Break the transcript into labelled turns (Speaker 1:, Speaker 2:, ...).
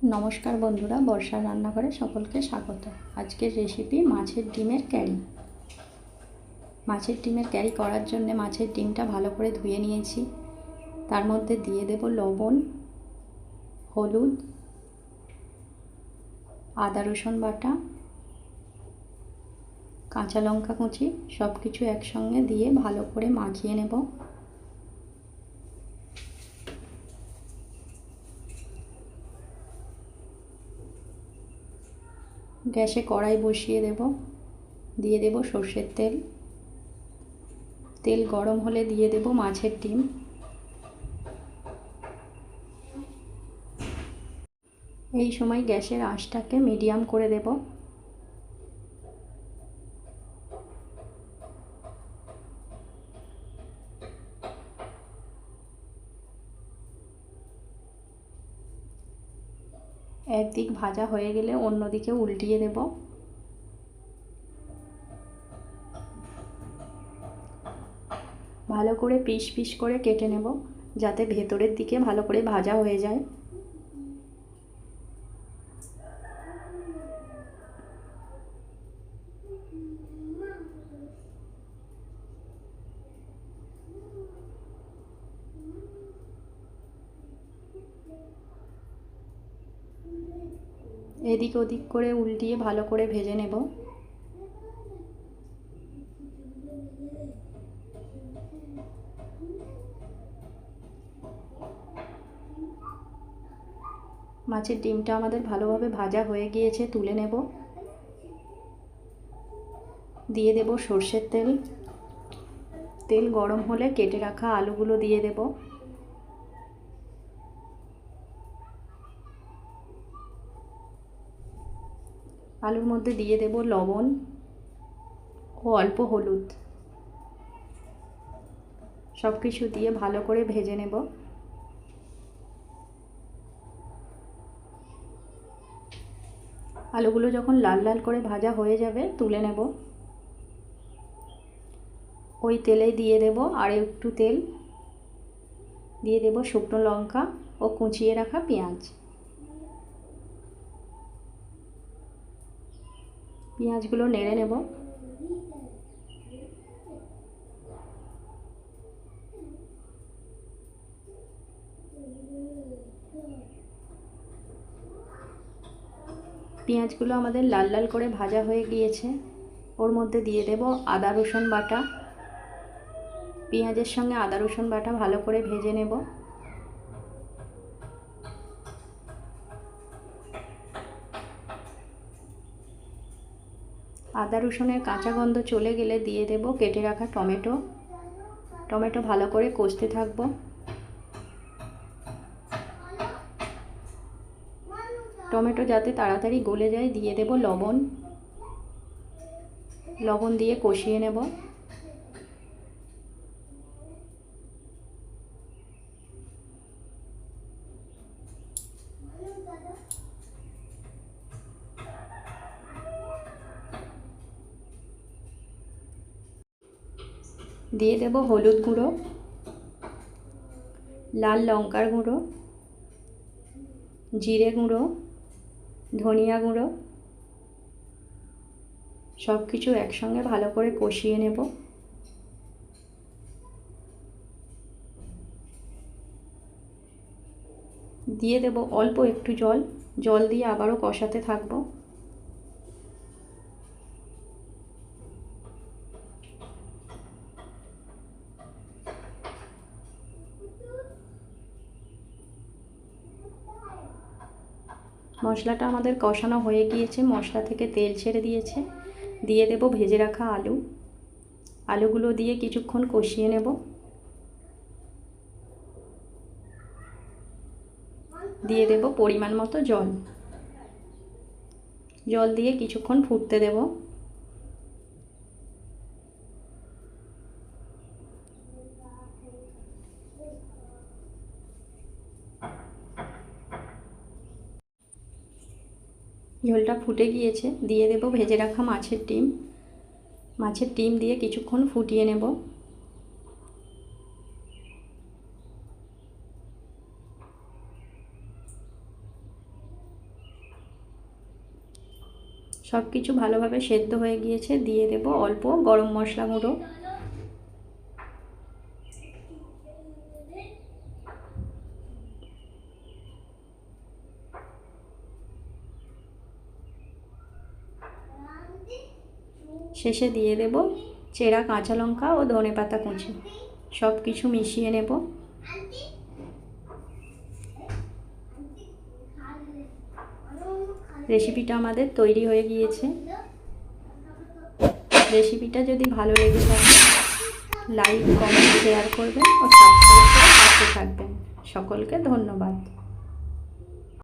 Speaker 1: নমস্কার বন্ধুরা, বর্ষার রান্নাঘরে সকলকে স্বাগত। আজকের রেসিপি মাছের ডিমের ক্যারি। মাছের ডিমের ক্যারি করার জন্য মাছের ডিমটা ভালো করে ধুয়ে নিয়েছি। তার মধ্যে দিয়ে দেব লবণ, হলুদ, আদা রসুন বাটা, কাঁচা লঙ্কা কুচি, সব কিছু একসঙ্গে দিয়ে ভালো করে মাখিয়ে নেব। গ্যাসে কড়াই বসিয়ে দেব, দিয়ে দেব সর্ষের তেল। তেল গরম হলে দিয়ে দেব মাছের ডিম। এই সময় গ্যাসের আঁচটাকে মিডিয়াম করে দেব। একদিক ভাজা হয়ে গেলে অন্যদিকে উল্টিয়ে দেব। ভালো করে পিস পিস করে কেটে নেব, যাতে ভেতরের দিকে ভালো করে ভাজা হয়ে যায়। এদিক ওদিক করে উল্টিয়ে ভালো করে ভেজে নেব। মাছের ডিমটা আমাদের ভালোভাবে ভাজা হয়ে গিয়েছে, তুলে নেব। দিয়ে দেব সর্ষের তেল। তেল গরম হলে কেটে রাখা আলুগুলো দিয়ে দেব। আলুর মধ্যে দিয়ে দেব লবণ ও অল্প হলুদ। সব কিছু দিয়ে ভালো করে ভেজে নেব। আলুগুলো যখন লাল লাল করে ভাজা হয়ে যাবে তুলে নেব। ওই তেলেই দিয়ে দেব আর একটু তেল, দিয়ে দেব শুকনো লঙ্কা ও কুচিয়ে রাখা পেঁয়াজ। পেঁয়াজগুলো নেড়ে নেব। পেঁয়াজগুলো আমাদের লাল লাল করে ভাজা হয়ে গিয়েছে। ওর মধ্যে দিয়ে দেব আদা রসুন বাটা। পেঁয়াজের সঙ্গে আদা রসুন বাটা ভালো করে ভেজে নেব। আদা রসুনের কাঁচা গন্ধ চলে গেলে দিয়ে দেব কেটে রাখা টমেটো। টমেটো ভালো করে কষতে থাকবো। টমেটো যাতে তাড়াতাড়ি গলে যায় দিয়ে দেব লবণ। লবণ দিয়ে কষিয়ে নেব। দিয়ে দেব হলুদ গুঁড়ো, লাল লঙ্কার গুঁড়ো, জিরে গুঁড়ো, ধনিয়া গুঁড়ো। সব কিছু একসঙ্গে ভালো করে কষিয়ে নেব। দিয়ে দেব অল্প একটু জল। জল দিয়ে আবারও কষাতে থাকবো। মশলাটা আমাদের কষানো হয়ে গিয়েছে, মশলা থেকে তেল ছেড়ে দিয়েছে। দিয়ে দেব ভেজে রাখা আলু। আলুগুলো দিয়ে কিছুক্ষণ কষিয়ে নেব। দিয়ে দেব পরিমাণ মতো জল। জল দিয়ে কিছুক্ষণ ফুটতে দেব। ঝোলটা ফুটে গিয়েছে, দিয়ে দেব ভেজে রাখা মাছের ডিম। মাছের ডিম দিয়ে কিছুক্ষণ ফুটিয়ে নেব। সব কিছু ভালোভাবে সেদ্ধ হয়ে গিয়েছে, দিয়ে দেব অল্প গরম মশলা গুঁড়ো, শেষে দিয়ে দেব চেরা কাঁচা লঙ্কা ও ধনেপাতা কুচি। সব কিছু মিশিয়ে নেব। রেসিপিটা আমাদের তৈরি হয়ে গিয়েছে। রেসিপিটা যদি ভালো লেগে থাকে লাইক, কমেন্ট, শেয়ার করবেন ও সাবস্ক্রাইব করে পাশে থাকবেন। সকলকে ধন্যবাদ।